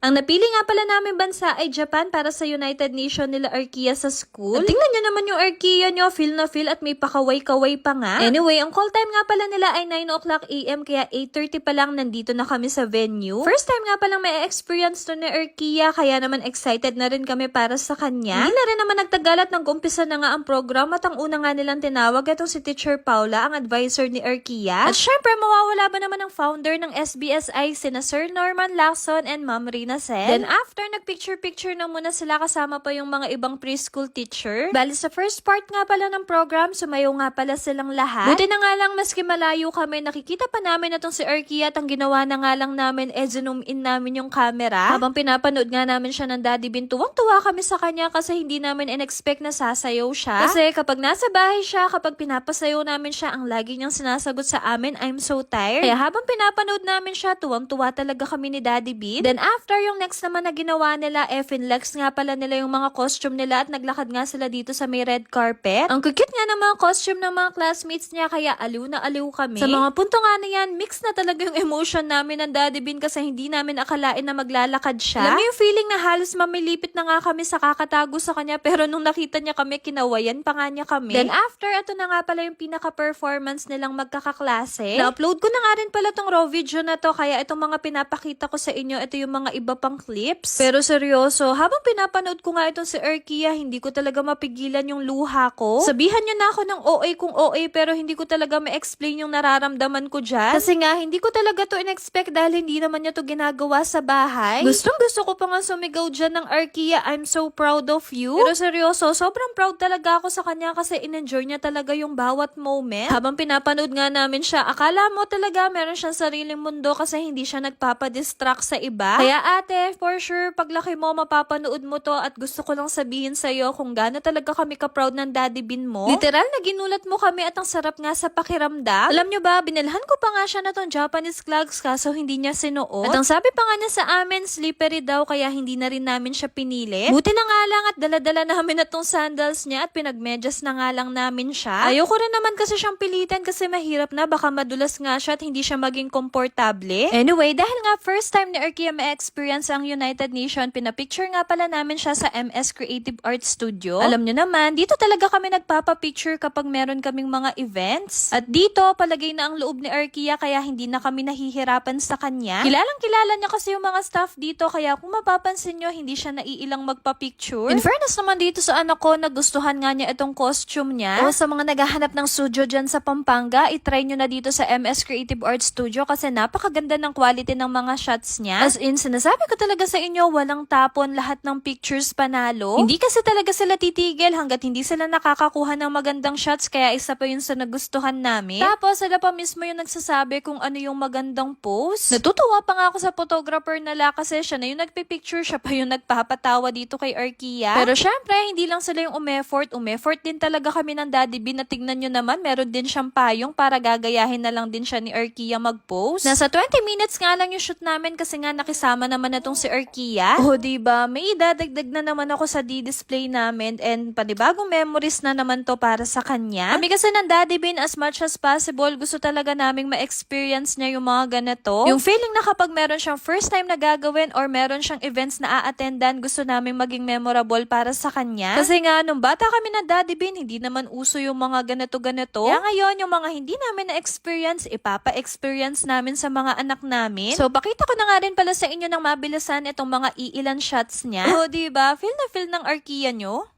Ang napili nga pala namin bansa ay Japan para sa United Nation nila Arkia sa school. At tingnan nyo naman yung Arkia nyo, feel na feel at may pakaway-kaway pa nga. Anyway, ang call time nga pala nila ay 9 o'clock AM kaya 8:30 pa lang nandito na kami sa venue. First time nga palang may experience to ni Arkia kaya naman excited na rin kami para sa kanya. Hindi na rin naman nagtagal at nag-umpisa na nga ang program at ang una nga nilang tinawag itong si Teacher Paula, ang advisor ni Arkia. At syempre, mawawala ba naman ang founder ng SBSI, sina Sir Norman Lacson and Ma'am Rina Sen. Then after, nagpicture-picture na muna sila kasama pa yung mga ibang preschool teacher. Bali sa first part nga pala ng program, sumayaw nga pala silang lahat. Buti na nga lang maski malayo kami, nakikita pa namin na tong si Arkia at ang ginawa na nga lang namin zoom in namin yung camera. Habang pinapanood nga namin siya ng Daddy Bean, tuwang-tuwa kami sa kanya kasi hindi namin in-expect na sasayaw siya. Kasi kapag nasa bahay siya, kapag pinapasayaw namin siya, ang lagi niyang sinasagot sa amin, I'm so tired. Kaya habang pinapanood namin siya, tuwang-tuwa talaga kami ni Daddy Bean. Then after, yung next naman na ginawa nila, finlex nga pala nila yung mga costume nila at naglakad nga sila dito sa may red carpet. Ang cute nga ng mga costume ng mga classmates niya kaya aliw na aliw kami. Sa mga punto nga na yan, mix na talaga yung emotion namin ng Daddy Bean kasi hindi namin akalain na maglalakad siya. Alam mo yung feeling na halos mamilipit na nga kami sa kakatago sa kanya pero nung nakita niya kami, kinawayan pa nga niya kami. Then after, ito na nga pala yung pinaka-performance nilang magkakaklase. Na-upload ko na nga rin pala tong raw video na to kaya itong mga pinapakita ko sa inyo, ito yung mga iba pang clips. Pero seryoso, habang pinapanood ko nga itong si Arkia, hindi ko talaga mapigilan yung luha ko. Sabihan niyo na ako ng OA kung OA pero hindi ko talaga ma-explain yung nararamdaman ko dyan. Kasi nga, hindi ko talaga to in-expect dahil hindi naman niya to ginagawa sa bahay. Gustong gusto ko pa nga sumigaw dyan ng Arkia, I'm so proud of you. Pero seryoso, sobrang proud talaga ako sa kanya kasi in-enjoy niya talaga yung bawat moment. Habang pinapanood nga namin siya, akala mo talaga meron siyang sariling mundo kasi hindi siya nagpapadistract sa iba. Kaya ate, for sure, paglaki mo, mapapanood mo to at gusto ko lang sabihin sa'yo kung gaano talaga kami ka-proud ng Daddy Bean mo. Literal na ginulat mo kami at ang sarap nga sa pakiramdam. Alam nyo ba, binilhan ko pa nga siya na tong Japanese clogs kaso hindi niya sinuot. At ang sabi pa nga niya sa amin, slippery daw kaya hindi na rin namin siya pinili. Buti na nga lang at dala-dala namin na tong sandals niya at pinagmedyas na nga lang namin siya. Ayoko rin naman kasi siyang pilitan kasi mahirap na baka madulas nga siya at hindi siya maging komportable. Anyway, dahil nga first time ni Arkia ma-experience ang United Nation, pinapicture nga pala namin siya sa MS Creative Arts Studio. Alam nyo naman, dito talaga kami nagpapapicture kapag meron kaming mga events. At dito, palagay na ang loob ni Arkia kaya hindi na kami nahihirapan sa kanya. Kilalang kilala niya kasi yung mga staff dito kaya kung mapapansin nyo, hindi siya naiilang magpa-picture. In fairness naman dito sa anak ko, nagustuhan nga niya itong costume niya. O sa mga naghahanap ng studio dyan sa Pampanga, itry nyo na dito sa MS Creative Arts Studio kasi napakaganda ng quality ng mga shots niya. As in, sinasabi ko talaga sa inyo, walang tapon, lahat ng pictures panalo. Hindi kasi talaga sila titigil hanggat hindi sila nakakakuha ng magandang shots kaya isa pa yun sa nagustuhan namin. Tapos, sila pa mismo yung nagsasabi kung ano yung magandang pose. Natutuwa pa nga ako sa photographer nila kasi siya na yung nagpipicture, siya pa yung nagpapatawa dito kay Arkia. Pero syempre, hindi lang sila yung umeffort din talaga kami ng Daddy Bean na tignan nyo naman, meron din siyang payong para gagayahin na lang din siya ni Arkia mag-pose. Nasa 20 minutes nga lang yung shoot namin kasi nga nakisama naman na tong si Arkia. Oh, diba? May idadagdag na naman ako sa di-display namin and panibagong memories na naman to para sa kanya. Kami kasi ng Daddy Bean, as much as possible, gusto talaga naming ma-experience niya yung mga ganito. Yung feeling na kapag meron siyang first time na gagawin or meron siyang events na a-attendan, gusto naming maging memorable para sa kanya. Kasi nga, nung bata kami ng Daddy Bean, hindi naman uso yung mga ganito-ganito. Kaya ngayon, yung mga hindi namin na-experience, ipapa-experience namin sa mga anak namin. So, pakita ko na nga rin pala sa inyo ng mabilisan itong mga iilan shots niya. Oh, diba? Feel na feel ng Arkia nyo?